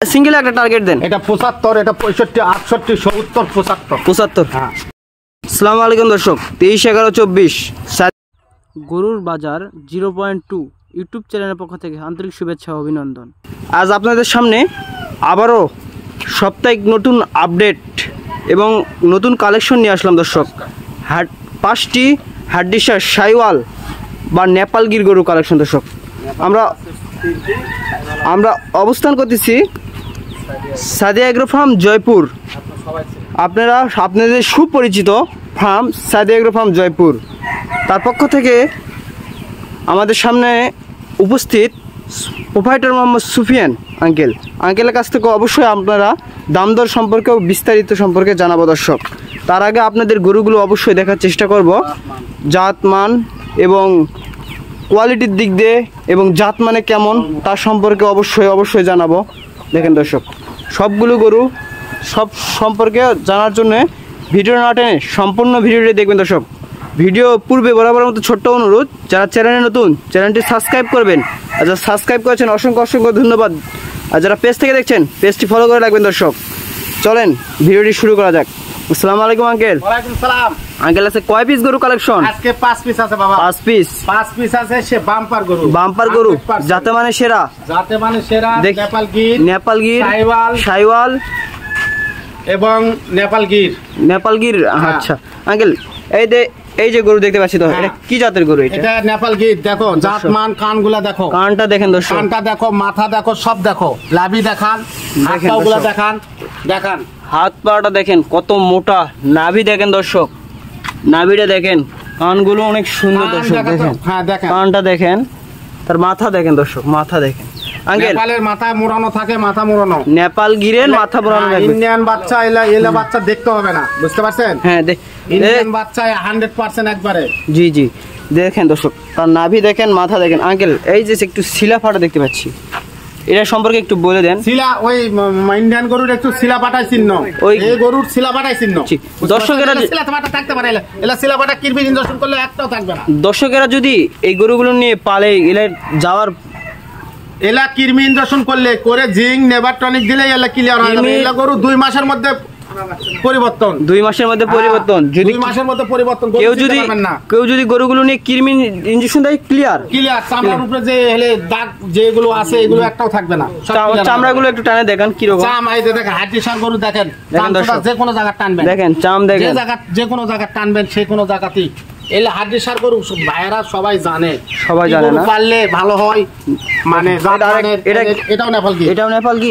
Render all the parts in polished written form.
Single একটা target দেন। এটা 75, এটা 65, 68, 70, 75। 75। হ্যাঁ। আসসালামু আলাইকুম দর্শক, 23/11/24 গরুর বাজার 0.2 ইউটিউব চ্যানেলের পক্ষ থেকে আন্তরিক শুভেচ্ছা ও অভিনন্দন। আজ আপনাদের সামনে আবারও সাপ্তাহিক নতুন আপডেট এবং নতুন কালেকশন নিয়ে আসলাম দর্শক। 5টি হাড্ডিসার শাইওয়াল বা নেপালগির গরু কালেকশন দর্শক। আমরা অবস্থান করতেছি সাদিয়া এগ্রো ফার্ম জয়পুর। আপনাদের সুপরিচিত farm Sadia agro farm Jaipur, তার পক্ষ থেকে আমাদের সামনে উপস্থিত প্রোপাইটার মোহাম্মদ সুফিয়ান আঙ্কেলের কাছ থেকে অবশ্যই আপনারা দাম দর সম্পর্কে ও বিস্তারিত সম্পর্কে জানাবো দর্শক। তার আগে আপনাদের গরুগুলো অবশ্যই দেখার চেষ্টা করব, জাত মান এবং কোয়ালিটির দিক দিয়ে এবং জাত মানে কেমন তার সম্পর্কে অবশ্যই জানাবো। দেখেন দর্শক, সবগুলো গরু সব সম্পর্কে জানার জন্য ভিডিও না টেনে সম্পূর্ণ ভিডিওটি দেখবেন দর্শক। ভিডিও পূর্বে বরাবর মতো ছোট্ট অনুরোধ, যারা চ্যানেলে নতুন চ্যানেলটি সাবস্ক্রাইব করবেন, আর যারা সাবস্ক্রাইব করেছেন অসংখ্য ধন্যবাদ, আর যারা পেজ থেকে দেখছেন পেজটি ফলো করে রাখবেন দর্শক। চলেন ভিডিওটি শুরু করা যাক। আসসালামু আলাইকুম আঙ্কেল। ওয়ালাইকুম সালাম। আঙ্কেল আছে কয় পিস গরু কালেকশন? আজকে 5 পিস আছে বাবা। 5 পিস? 5 পিস আছে। সে বাম্পার গরু যাতে মানে সেরা নেপালগির শাইওয়াল এবং নেপালগির। আচ্ছা আঙ্কেল, এই যে গরু দেখতে পাচ্ছি তো, এটা কি জাতের গরু? এটা নেপালগির। দেখো জাত মান, কানগুলা দেখো, কানটা দেখেন দর্শক, কানটা দেখো, মাথা দেখো, সব দেখো, লাভি দেখান, হাত পাগুলা দেখান, হাত পাটা দেখেন কত মোটা, নাভি দেখেন দর্শক, নাভিটা দেখেন, কানগুলো অনেক সুন্দর দর্শক। দেখেন হ্যাঁ, দেখেন কানটা দেখেন, তার মাথা দেখেন দর্শক, মাথা দেখেন। আঙ্কেল নেপালের মাথা মোড়ানো থাকে, মাথা মোড়ানো। নেপালগিরের মাথা মোড়ানো থাকে। ইন্ডিয়ান বাচ্চা এলা বাচ্চা দেখতে হবে না, বুঝতে পারছেন? হ্যাঁ, ইন্ডিয়ান বাচ্চা 100% একবারে। জি দেখেন দর্শক, তার নাভি দেখেন, মাথা দেখেন। আঙ্কেল এই যে একটু শিলা ফাটা দেখতে পাচ্ছি, এটা সম্পর্কে একটু বলে দেন। শিলা ওই ইন্ডিয়ান গরুর একটু শিলা পাটাই চিহ্ন, এই গরুর শিলা পাটাই চিহ্ন। দর্শকেরা শিলা পাটা থাকতে পারে, এলা শিলা পাটা কিরবি ইনজেকশন করলে একটাও থাকবে না। দর্শকেরা যদি এই গরুগুলো নিয়ে পালে এলা কিরমি ইনজেকশন করে জিঙ্ক নেভার টনিক দিলে এলা ক্লিয়ার হয়ে যাবে। এলা গরু 2 মাসের মধ্যে পরিবর্তন। 2 মাসের মধ্যে পরিবর্তন। যদি 2 মাসের মধ্যে পরিবর্তন কেউ যদি গরুগুলো নিয়ে কিরমি ইনজেকশন দেয়, ক্লিয়ার চামড়ার উপরে যে হেলে দাগ যেগুলো আছে এগুলো একটাও থাকবে না। চামড়াগুলো একটু টানে দেখেন কি রকম। চাম এই দেখেন, হাড্ডিসার গরু দেখেন, যে কোনো জায়গা টানবেন, দেখেন চাম দেখেন, যে কোনো জায়গা টানবেন, সেই কোনো জায়গাতেই। এলে হাড্ডিসার গরু ভাইয়েরা সবাই জানে না, পারলে ভালো হয়। মানে এটাও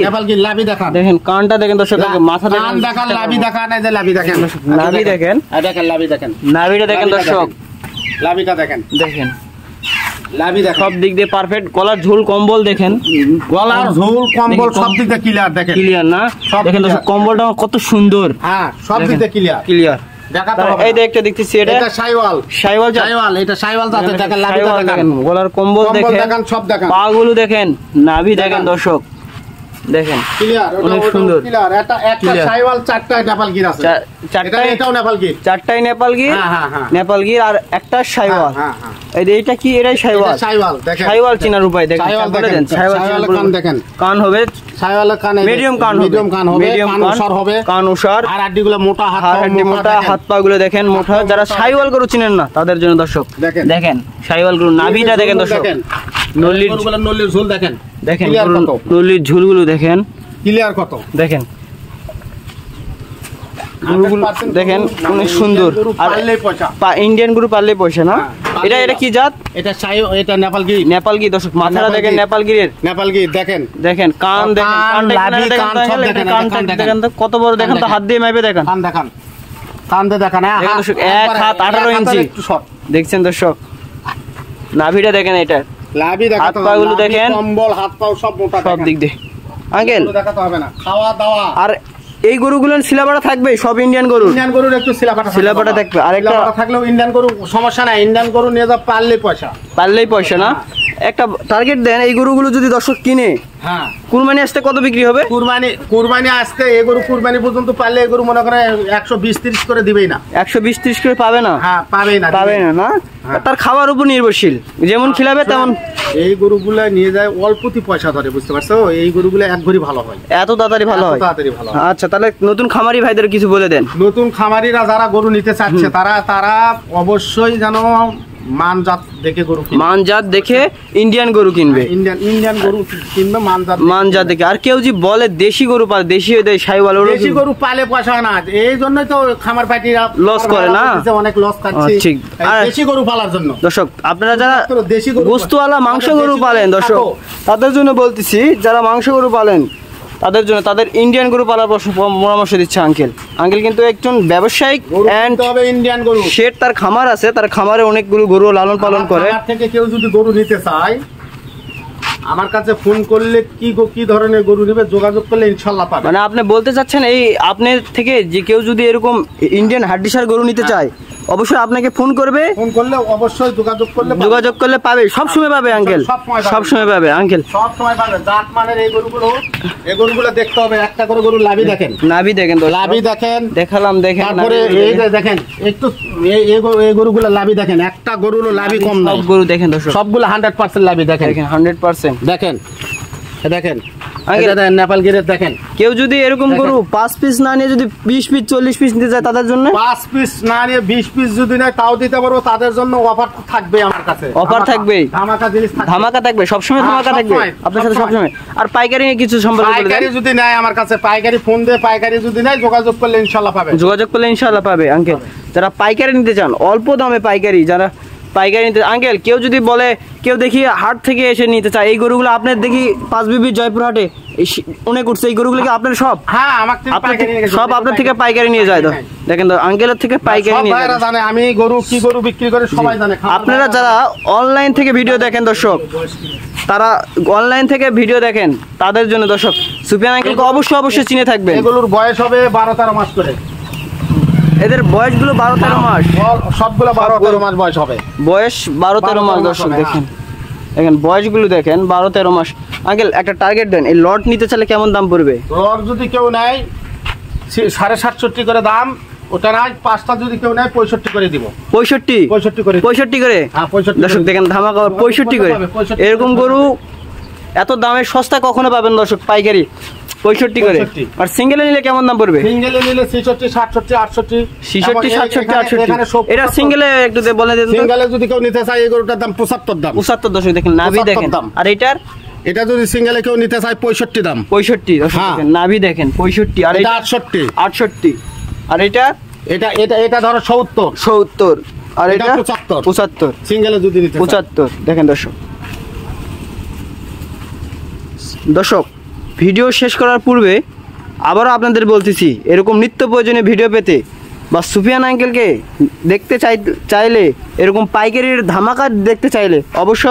নেপালগির লাভি দেখান, দেখেন কানটা দেখেন দর্শক, মাথা দেখান, লাভি দেখান, এই যে লাভি দেখেন, নাভি দেখেন, লাভি দেখেন, নাভিটা দেখেন দর্শক, লাভিটা দেখেন, লাভি দেখেন, সব দিক দিয়ে পারফেক্ট। গলার ঝুল কম্বল দেখেন, গলার ঝুল কম্বল সব দিক দিয়ে ক্লিয়ার। দেখেন ক্লিয়ার না? দেখেন দর্শক কম্বলটা কত সুন্দর। হ্যাঁ, সব দিক দিয়ে ক্লিয়ার। এই যে একটা দেখতেছি, এটা শাইওয়াল, এটা শাইওয়াল জাতের। দেখেন লাভিটা দেখেন, গলার কম্বল দেখেন, সব দেখেন, পাগুলো দেখেন, নাভি দেখেন দর্শক, দেখেন ক্লিয়ার, অনেক সুন্দর ক্লিয়ার। একটা শাইওয়াল, 4টাই নেপালগির আছে। এটাও নেপালগির, 4টাই নেপালগির আর একটা শাইওয়াল। এইটা কি? এটাই শাইওয়াল। দেখেন শাইওয়াল চিনার উপায় দেখেন, বলে দেন। শাইওয়াল কান দেখেন, কান হবে শাইওয়ালের কানে মিডিয়াম কান হবে, কান ওসার, আর হাড্ডিগুলো মোটা, হাত পা গুলো দেখেন মোটা। যারা শাইওয়াল গরু চিনেন না তাদের জন্য দর্শক দেখেন শাইওয়াল গরু নাভিটা দেখেন দর্শক, নল্লির ঝুল দেখেন, নল্লির ঝুলগুলো দেখেন ক্লিয়ার কত। দেখেন দেখেন অনেক সুন্দর। আর ইন্ডিয়ান গরু পারলেই পয়সা না? এটা কি জাত? এটা নেপালগির দর্শক। মাথাটা দেখেন নেপালগির দেখেন, কান দেখেন কত বড়, দেখেন তো হাত দিয়ে মাইপে দেখেন, কান দেখান, 1 হাত 18 ইঞ্চি দেখছেন দর্শক। নাভিটা দেখেন, এটা লাভি দেখেন, হাত পাগুলো দেখেন, কম্বল, হাত পাও সব মোটা, সব দিক দিয়ে। আঙ্কেল দেখাতে হবে না, খাওয়া দাওয়া। আর এই গরুগুলোর শিলাপাটা থাকবে, সব ইন্ডিয়ান গরুর একটু শিলাপাটা থাকবে। আর একটা থাকলেও ইন্ডিয়ান গরু সমস্যা নাই, ইন্ডিয়ান গরু নিয়ে যা পারলেই পয়সা না? একটা টার্গেট দেন, এই গরুগুলো যদি দর্শক কিনে, হ্যাঁ, কুরবানি আসতে কত বিক্রি হবে? কুরবানি আসতে এই গরু কুরবানি পর্যন্ত পারলে এই গরু মনে করে 120-30 করে দিবেই না। 120-30 করে পাবে না? হ্যাঁ, পাবে না। তার খাবার উপর নির্ভরশীল, যেমন খিলাবে তেমন। এই গরুগুলা নিয়ে যায় অল্পতি পয়সা ধরে, বুঝতে পারছো? এই গরুগুলো একবারই ভালো হয়, এত তাড়াতাড়ি ভালো হয়। আচ্ছা, তাহলে নতুন খামারি ভাইদের কিছু বলে দেন। নতুন খামারিরা যারা গরু নিতে চাচ্ছে তারা অবশ্যই যেন মানজাত দেখে গরু কিনবে, মানজাত দেখে ইন্ডিয়ান গরু কিনবে, ইন্ডিয়ান গরু কিনবে মানজাত দেখে। আর কেউ যদি বলে দেশি গরু পালে, দেশি শাহিওয়াল, দেশি গরু পালে পয়সা না, এই জন্যই তো খামার পার্টিরা লস করে না, অনেক লস খাচ্ছে দেশি গরু পালার জন্য। দর্শক, আপনারা যারা দেশি গরু, গোস্তওয়ালা মাংস গরু পালেন দর্শক, তাদের জন্য বলতেছি, যারা মাংস গরু পালেন তাদের জন্য, তাদের ইন্ডিয়ান গরু পালার পরামর্শ দিচ্ছে আঙ্কেল। আঙ্কেল কিন্তু একজন ব্যবসায়িক এন্ড ইন্ডিয়ান গরু শেড, তার খামার আছে, তার খামারে অনেকগুলো গরু লালন পালন করে। থেকে কেউ যদি গরু নিতে চায় আমার কাছে ফোন করলে কি ধরনের গরু নেবে যোগাযোগ করলে ইনশাআল্লাহ পাবে। মানে আপনি বলতে চাচ্ছেন এই আপনার থেকে যে কেউ যদি এরকম ইন্ডিয়ান হাড্ডিসার গরু নিতে চায় অবশ্যই আপনাকে ফোন করবে, ফোন করলে অবশ্যই যোগাযোগ করলে পাবে, সব সময় পাবে আঙ্কেল, সব সময় পাবে আঙ্কেল, সব সময় পাবে। জাত মানের এই গরুগুলো দেখতে হবে। একটা করে গরু লাভি দেখেন, নাভি দেখেন, লাভি দেখেন, দেখালাম, দেখেন। তারপরে এই যে দেখেন একটু এই গরুগুলো লাভি দেখেন, একটা গরুর লাভি কম না, সব গরু দেখেন দর্শক, সবগুলো 100% লাভি দেখেন, 100% দেখেন, দেখেন নেপাল গিরের দেখেন। কেউ যদি এরকম গরু 5 পিস না নিয়ে যদি 20 পিস 40 পিস নিতে চায় তাদের জন্য, 5 পিস না নিয়ে 20 পিস যদি নেয় তাও দিতে পারবো, তাদের জন্য অফার থাকবে আমার কাছে, অফার থাকবে, ধামাকা জিনিস থাকবে, ধামাকা থাকবে, সবসময় ধামাকা থাকবে আপনার সাথে সবসময়। আর পাইকারি কিছু সম্পর্কে বলে দেন। পাইকারি যদি নেয় আমার কাছে, পাইকারি ফোন দিয়ে পাইকারি যদি নেয় যোগাযোগ করলে ইনশাআল্লাহ পাবে, যোগাযোগ করলে ইনশাআল্লাহ পাবে আঙ্কেল। যারা পাইকারি নিতে চান, অল্প দামে পাইকারি, যারা পাইকারি নিতে আঙ্কেল, কেউ যদি বলে, কেউ দেখি হাট থেকে এসে নিতে চায় এই গরুগুলো, আপনার দেখি 5 বিবি জয়পুর হাটে অনেক উঠছে, এই গরুগুলো কি আপনার সব? হ্যাঁ, আমার থেকে পাইকারি নিয়ে সব আপনার থেকে পাইকারি নিয়ে যায় তো, দেখেন তো আঙ্কেলের থেকে পাইকারি নিয়ে যায়। জানে আমি গরু কি গরু বিক্রি করে সবাই জানে। আপনারা যারা অনলাইন থেকে ভিডিও দেখেন দর্শক, তারা অনলাইন থেকে ভিডিও দেখেন, তাদের জন্য দর্শক সুফিয়ান আঙ্কেলকে অবশ্যই চিনে থাকবেন। এগুলোর বয়স হবে 12-13 মাস করে, এদের বয়সগুলো 12-13 মাস, সবগুলো 12-13 মাস বয়স হবে, বয়স 12-13 মাস দর্শক দেখেন, দেখেন বয়সগুলো দেখেন 12-13 মাস। আঙ্কেল একটা টার্গেট দেন, এই লট নিতে চাইলে কেমন দাম পড়বে? লট যদি কেউ নেয় 67.5 করে দাম, ওটা নাই 5টা যদি কেউ নেয় 65 করে দিব। 65 করে, 65 করে, হ্যাঁ 65 দর্শক দেখেন ধামাকা 65 করে। এরকম গরু এত দামে সস্তা কখনো পাবেন দর্শক, পাইকারি 65 করে। আর সিঙ্গেলে নিলে কেমন দাম পড়বে? সিঙ্গেলে নিলে 66, 67, 68, 66, 67, 68। এটা সিঙ্গেলে একটু বলে দেন। সিঙ্গেলে যদি কেউ নিতে চায় এই গরুটার দাম 75 দাম। 75 দর্শক দেখেন, নাভি দেখেন। আর এটার, এটা যদি সিঙ্গেলে কেউ নিতে চায় 65 দাম। 65 দর্শক দেখেন, নাভি দেখেন 65। আর এটা 68। আর এটা ধরো 70। আর এটা 75। সিঙ্গেলে যদি নিতে 75 দেখেন দর্শক ভিডিও শেষ করার পূর্বে আবারও আপনাদের বলতেছি, এরকম নিত্য প্রয়োজনীয় ভিডিও পেতে বা সুফিয়ান আঙ্কেলকে দেখতে চাইলে, এরকম পাইকারির ধামাকা দেখতে চাইলে অবশ্যই